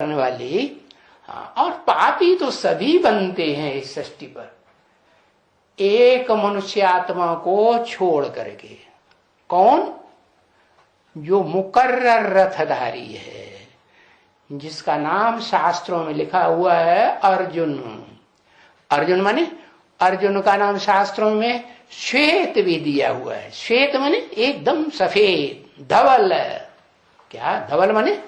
स्थापन वाली। और पापी तो सभी बनते हैं इस सृष्टि पर, एक मनुष्य आत्मा को छोड़ करके। कौन? जो मुकर्रर रथधारी है, जिसका नाम शास्त्रों में लिखा हुआ है अर्जुन। अर्जुन माने, अर्जुन का नाम शास्त्रों में श्वेत भी दिया हुआ है। श्वेत माने एकदम सफेद, धवल। क्या धवल माने?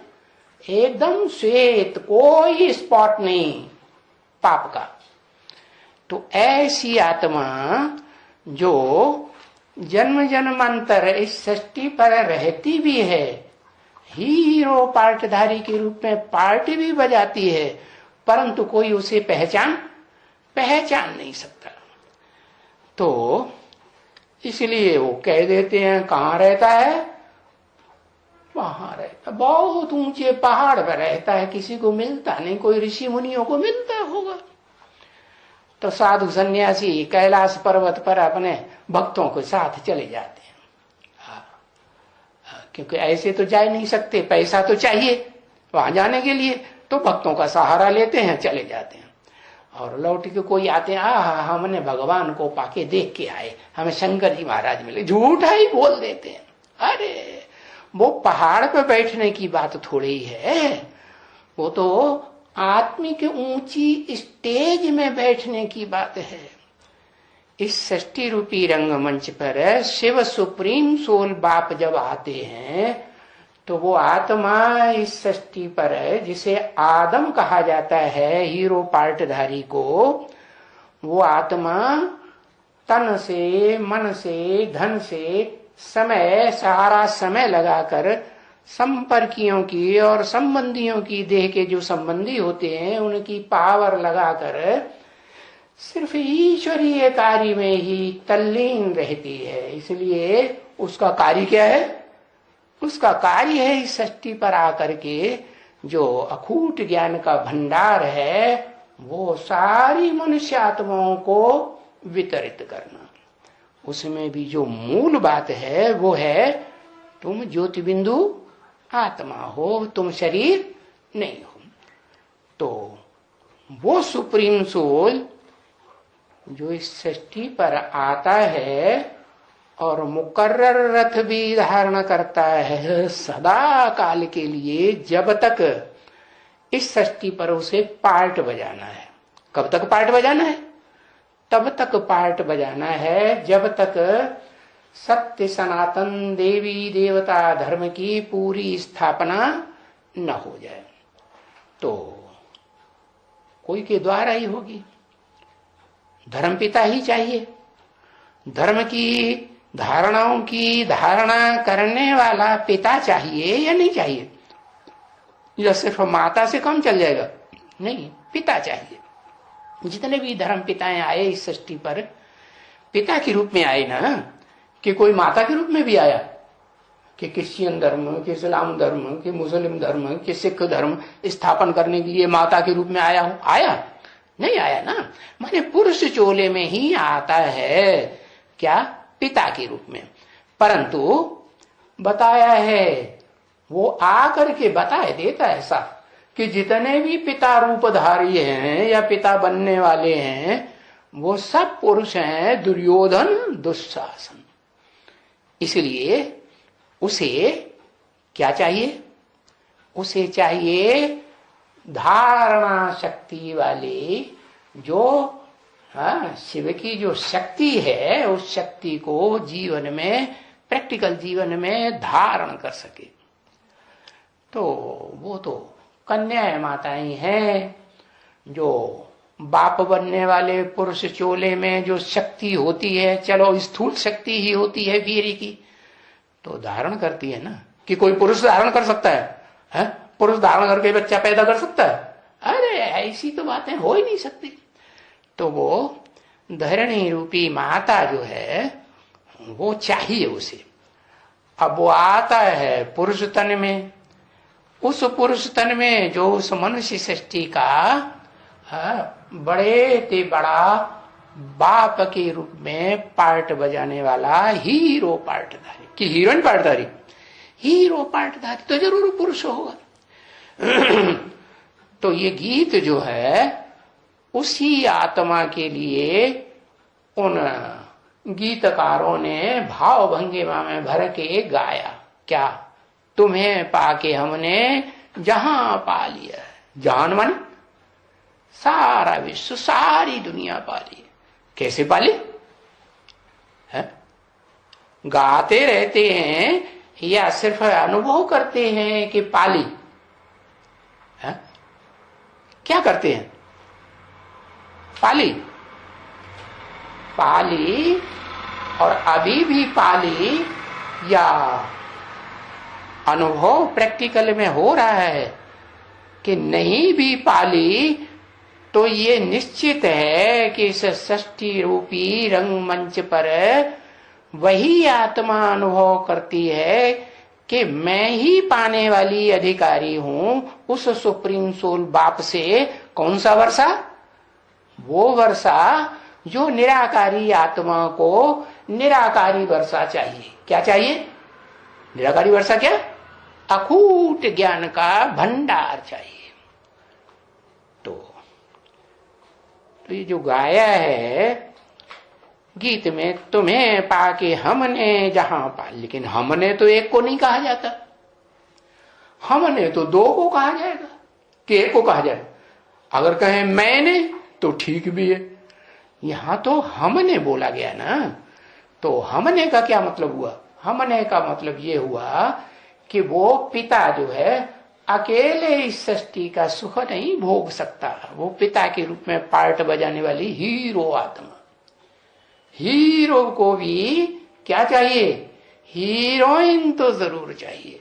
एकदम श्वेत, कोई स्पॉट नहीं पाप का। तो ऐसी आत्मा जो जन्म जन्मांतर इस सृष्टि पर रहती भी है, हीरो पार्टधारी के रूप में पार्टी भी बजाती है, परंतु कोई उसे पहचान नहीं सकता। तो इसलिए वो कह देते हैं कहाँ रहता है? वहां रहता, बहुत ऊंचे पहाड़ पर रहता है, किसी को मिलता नहीं, कोई ऋषि मुनियों को मिलता होगा। तो साधु सन्यासी कैलाश पर्वत पर अपने भक्तों के साथ चले जाते हैं। क्योंकि ऐसे तो जा नहीं सकते, पैसा तो चाहिए वहां जाने के लिए, तो भक्तों का सहारा लेते हैं, चले जाते हैं। और लौट के कोई आते हैं, हमने भगवान को पाके देख के आए, हमें शंकर जी महाराज मिले, झूठा ही बोल देते हैं। अरे वो पहाड़ पर बैठने की बात थोड़ी ही है, वो तो आत्मिक ऊंची स्टेज में बैठने की बात है। इस सृष्टि रूपी रंगमंच पर शिव सुप्रीम सोल बाप जब आते हैं, तो वो आत्मा इस सृष्टि पर, जिसे आदम कहा जाता है, हीरो पार्टधारी को, वो आत्मा तन से, मन से, धन से, समय, सारा समय लगाकर संपर्कियों की और संबंधियों की, देह के जो संबंधी होते हैं उनकी पावर लगाकर सिर्फ ईश्वरीय कार्य में ही तल्लीन रहती है। इसलिए उसका कार्य क्या है? उसका कार्य है इस सृष्टि पर आकर के जो अखूट ज्ञान का भंडार है वो सारी मनुष्य आत्माओं को वितरित करना। उसमें भी जो मूल बात है वो है तुम ज्योति बिंदु आत्मा हो, तुम शरीर नहीं हो। तो वो सुप्रीम सोल जो इस सृष्टि पर आता है और मुकर्रर रथ भी धारण करता है सदा काल के लिए, जब तक इस सृष्टि पर उसे पार्ट बजाना है। कब तक पार्ट बजाना है? तब तक पार्ट बजाना है जब तक सत्य सनातन देवी देवता धर्म की पूरी स्थापना न हो जाए। तो कोई के द्वारा ही होगी, धर्म पिता ही चाहिए। धर्म की धारणाओं की धारणा करने वाला पिता चाहिए या नहीं चाहिए? या सिर्फ माता से कम चल जाएगा? नहीं, पिता चाहिए। जितने भी धर्म पिताएं आए इस सृष्टि पर, पिता के रूप में आए ना, कि कोई माता के रूप में भी आया कि क्रिश्चियन धर्म, कि इस्लाम धर्म, कि मुस्लिम धर्म, कि सिख धर्म स्थापन करने के लिए माता के रूप में आया हो? आया नहीं? आया ना। माने पुरुष चोले में ही आता है, क्या? पिता के रूप में। परंतु बताया है, वो आकर के बताए देता है साफ कि जितने भी पिता रूपधारी हैं या पिता बनने वाले हैं वो सब पुरुष हैं, दुर्योधन दुशासन। इसलिए उसे क्या चाहिए? उसे चाहिए धारणा शक्ति वाली, जो शिव की जो शक्ति है उस शक्ति को जीवन में, प्रैक्टिकल जीवन में धारण कर सके। तो वो तो कन्या माताएं हैं, जो बाप बनने वाले पुरुष चोले में जो शक्ति होती है, चलो स्थूल शक्ति ही होती है वीर की, तो धारण करती है ना। कि कोई पुरुष धारण कर सकता है? पुरुष धारण करके बच्चा पैदा कर सकता है? अरे ऐसी तो बातें हो ही नहीं सकती। तो वो धरणी रूपी माता जो है वो चाहिए उसे। अब वो आता है पुरुष तन में, उस पुरुष तन में जो उस मनुष्य सृष्टि का बड़े ते बड़ा बाप के रूप में पार्ट बजाने वाला हीरो पार्टधारी, कि हीरोइन पार्टधारी, हीरो पार्टधारी तो जरूर पुरुष होगा। तो ये गीत जो है उसी आत्मा के लिए उन गीतकारों ने भाव भंगिमा में भर के गाया। क्या? तुम्हें पाके हमने जहां पा लिया। जहान माने सारा विश्व, सारी दुनिया पा ली। कैसे पाली है? गाते रहते हैं या सिर्फ अनुभव करते हैं कि पाली है? क्या करते हैं? पाली पाली और अभी भी पाली, या अनुभव प्रैक्टिकल में हो रहा है कि नहीं भी पाली, तो ये निश्चित है कि इस सृष्टि रूपी रंगमंच पर वही आत्मा अनुभव करती है कि मैं ही पाने वाली अधिकारी हूं उस सुप्रीम सोल बाप से। कौन सा वर्षा? वो वर्षा जो निराकारी आत्मा को निराकारी वर्षा चाहिए। क्या चाहिए? निराकारी वर्षा क्या? अकूट ज्ञान का भंडार चाहिए। तो ये जो गाया है गीत में, तुम्हें पाके हमने जहां पा, लेकिन हमने तो एक को नहीं कहा जाता, हमने तो दो को कहा जाएगा कि एक को कहा जाए। अगर कहें मैंने तो ठीक भी है, यहां तो हमने बोला गया ना। तो हमने का क्या मतलब हुआ? हमने का मतलब ये हुआ कि वो पिता जो है अकेले इस सृष्टि का सुख नहीं भोग सकता। वो पिता के रूप में पार्ट बजाने वाली हीरो आत्मा। हीरो को भी क्या चाहिए? हीरोइन तो जरूर चाहिए।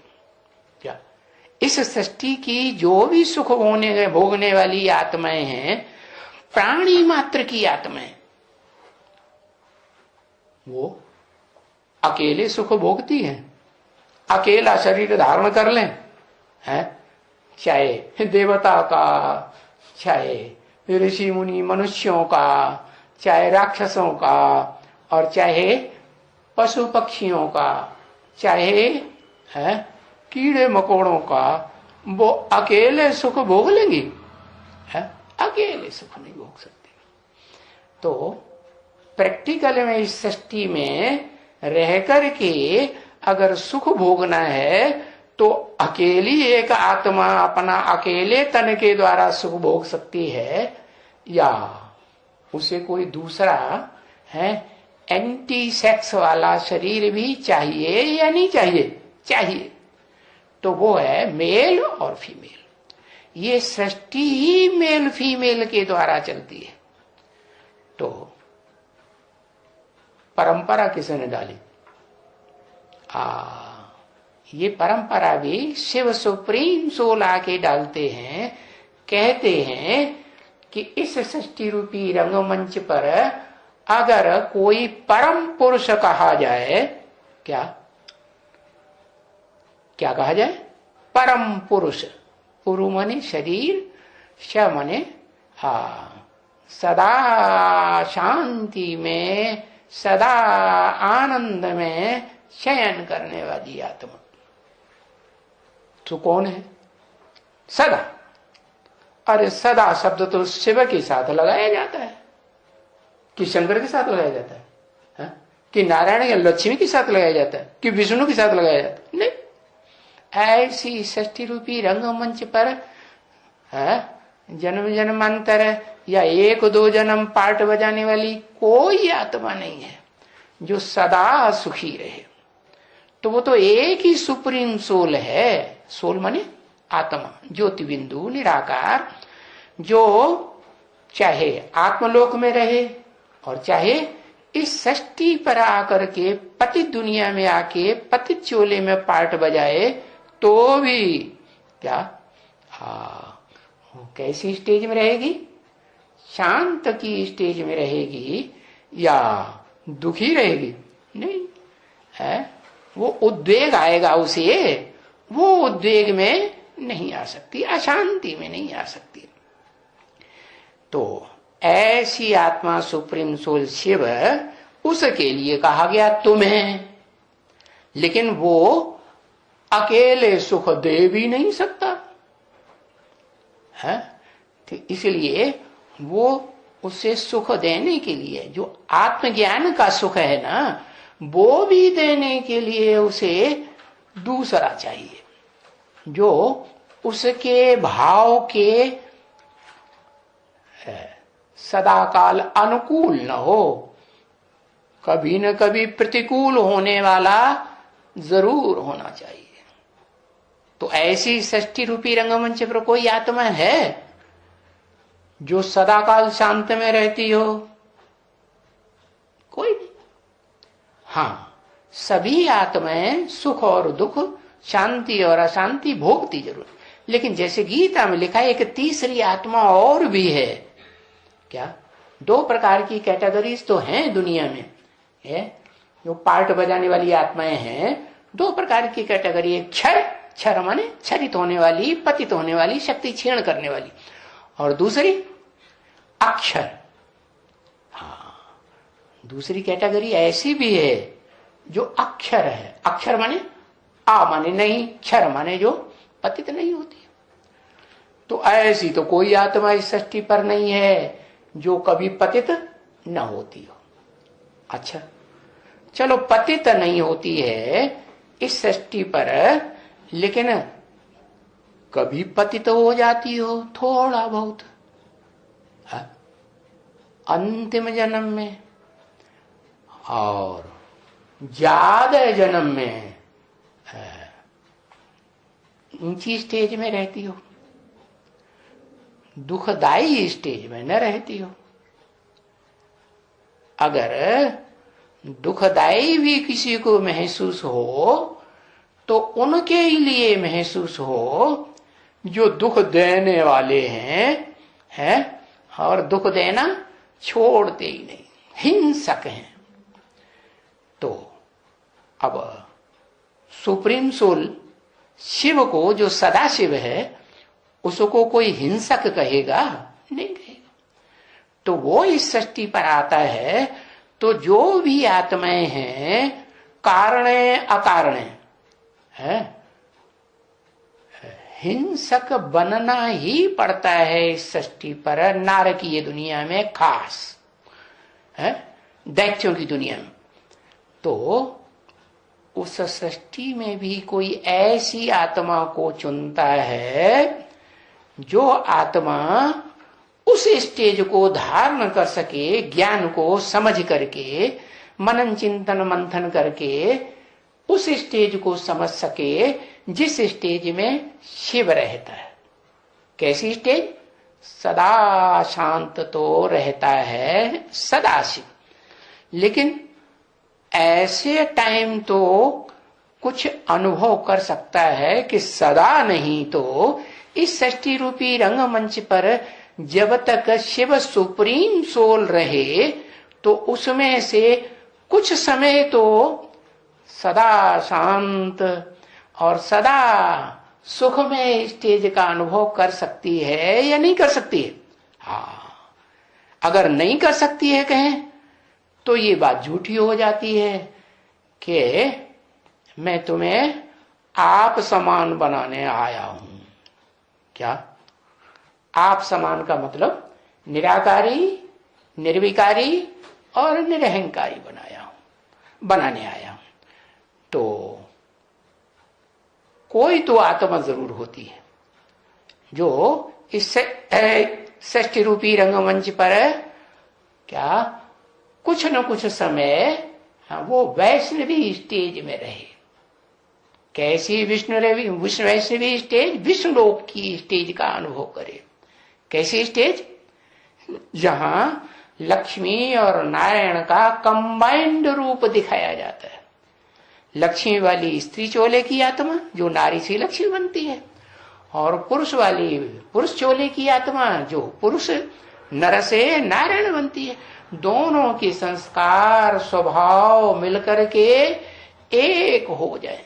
क्या? इस सृष्टि की जो भी सुख भोगने वाली आत्माएं हैं, प्राणी मात्र की आत्माएं, वो अकेले सुख भोगती हैं। अकेला शरीर धारण कर लें, है, चाहे देवता का, चाहे ऋषि मुनि मनुष्यों का, चाहे राक्षसों का, और चाहे पशु पक्षियों का, चाहे है कीड़े मकोड़ों का, वो अकेले सुख भोग लेंगी? है? अकेले सुख नहीं भोग सकते। तो प्रैक्टिकल में इस सृष्टि में रह करके अगर सुख भोगना है तो अकेली एक आत्मा अपना अकेले तन के द्वारा सुख भोग सकती है, या उसे कोई दूसरा है एंटी सेक्स वाला शरीर भी चाहिए या नहीं चाहिए? चाहिए। तो वो है मेल और फीमेल। ये सृष्टि ही मेल फीमेल के द्वारा चलती है। तो परंपरा किसने डाली? ये परंपरा भी शिव सुप्रीम सोल आके डालते हैं। कहते हैं कि इस सृष्टि रूपी रंगमंच पर अगर कोई परम पुरुष कहा जाए, क्या क्या कहा जाए? परम पुरुष। पुरु माने शरीर, श माने सदा शांति में, सदा आनंद में शयन करने वाली आत्मा। तो कौन है? सदा। अरे सदा शब्द तो शिव के साथ लगाया जाता है, कि शंकर के साथ लगाया जाता है, कि नारायण या लक्ष्मी के साथ लगाया जाता है, कि विष्णु के साथ लगाया जाता है? नहीं। ऐसी षष्ठी रूपी रंगमंच पर जन्म जन्मांतर या एक दो जन्म पार्ट बजाने वाली कोई आत्मा नहीं है जो सदा सुखी रहे। तो वो तो एक ही सुप्रीम सोल है। सोल माने आत्मा, ज्योति बिंदु, निराकार, जो चाहे आत्मलोक में रहे और चाहे इस सृष्टि पर आकर के पति दुनिया में आके पति चोले में पार्ट बजाए तो भी क्या कैसी स्टेज में रहेगी? शांत की स्टेज में रहेगी या दुखी रहेगी? नहीं है। वो उद्वेग आएगा उसे, वो उद्वेग में नहीं आ सकती, अशांति में नहीं आ सकती। तो ऐसी आत्मा सुप्रीम सोल शिव, उसके लिए कहा गया तुम्हें। लेकिन वो अकेले सुख दे भी नहीं सकता है। ठीक, इसलिए वो उसे सुख देने के लिए, जो आत्मज्ञान का सुख है ना, वो भी देने के लिए उसे दूसरा चाहिए, जो उसके भाव के सदाकाल अनुकूल न हो, कभी न कभी प्रतिकूल होने वाला जरूर होना चाहिए। तो ऐसी षष्ठी रूपी रंगमंच पर कोई आत्मा है जो सदाकाल शांत में रहती हो? कोई नहीं। हाँ, सभी आत्माएं सुख और दुख, शांति और अशांति भोगती जरूर, लेकिन जैसे गीता में लिखा है एक तीसरी आत्मा और भी है। क्या? दो प्रकार की कैटेगरीज तो हैं दुनिया में, है जो पार्ट बजाने वाली आत्माएं हैं, दो प्रकार की कैटेगरी। एक क्षर माने क्षरित होने वाली, पतित होने वाली, शक्ति क्षीण करने वाली, और दूसरी अक्षर। हाँ, दूसरी कैटेगरी ऐसी भी है जो अक्षर है। अक्षर माने आ माने नहीं, क्षर माने जो पतित नहीं होती। तो ऐसी तो कोई आत्मा इस सृष्टि पर नहीं है जो कभी पतित न होती हो। अच्छा, चलो पतित नहीं होती है इस सृष्टि पर, लेकिन कभी पतित हो जाती हो थोड़ा बहुत, अंतिम जन्म में और ज्यादा जन्म में ऊंची स्टेज में रहती हो, दुखदाई स्टेज में न रहती हो। अगर दुखदाई भी किसी को महसूस हो तो उनके लिए महसूस हो जो दुख देने वाले हैं और दुख देना छोड़ते ही नहीं, हिंसक हैं। तो अब सुप्रीम सोल शिव को, जो सदा शिव है, उसको कोई हिंसक कहेगा? नहीं कहेगा। तो वो इस सृष्टि पर आता है, तो जो भी आत्माएं हैं कारण अकारण है, हिंसक बनना ही पड़ता है इस सृष्टि पर, नारकीय दुनिया में खास है, दैत्यों की दुनिया में। तो उस सृष्टि में भी कोई ऐसी आत्मा को चुनता है जो आत्मा उस स्टेज को धारण कर सके, ज्ञान को समझ करके, मनन चिंतन मंथन करके उस स्टेज को समझ सके जिस स्टेज में शिव रहता है। कैसी स्टेज? सदा शांत तो रहता है सदा शिव, लेकिन ऐसे टाइम तो कुछ अनुभव कर सकता है कि सदा नहीं तो इस सृष्टि रूपी रंगमंच पर जब तक शिव सुप्रीम सोल रहे तो उसमें से कुछ समय तो सदा शांत और सदा सुख में स्टेज का अनुभव कर सकती है या नहीं कर सकती है? हाँ, अगर नहीं कर सकती है कहें तो ये बात झूठी हो जाती है कि मैं तुम्हें आप समान बनाने आया हूं। क्या? आप समान का मतलब निराकारी, निर्विकारी और निरहंकारी बनाने आया हूं। तो कोई तो आत्मा जरूर होती है जो इस सृष्टि रूपी रंगमंच पर क्या कुछ न कुछ समय वो वैष्णवी स्टेज में रहे। कैसी वैष्णवी स्टेज? विष्णुलोक की स्टेज का अनुभव करे। कैसी स्टेज? जहां लक्ष्मी और नारायण का कंबाइंड रूप दिखाया जाता है। लक्ष्मी वाली स्त्री चोले की आत्मा जो नारी से लक्ष्मी बनती है, और पुरुष वाली पुरुष चोले की आत्मा जो पुरुष नर से नारायण बनती है। दोनों के संस्कार स्वभाव मिलकर के एक हो जाए।